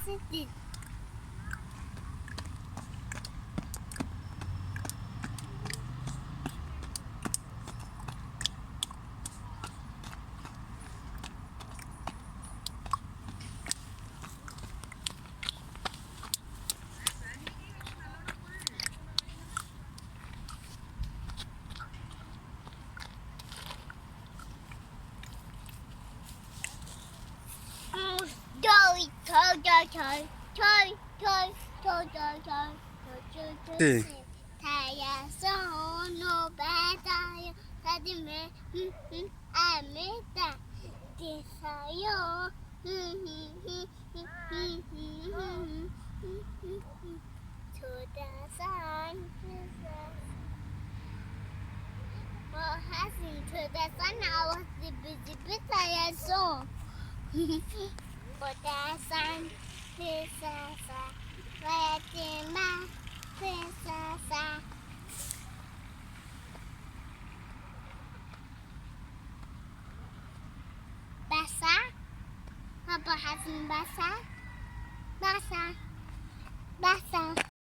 City. Sì. Sono bella, di me, a metà, ti sai io. To the sun, well, hasn't to the sun, I was the busy bit I saw. But the sun, this is a waiting man, this is a basah. Apa hasn't basah? Basah. Basah.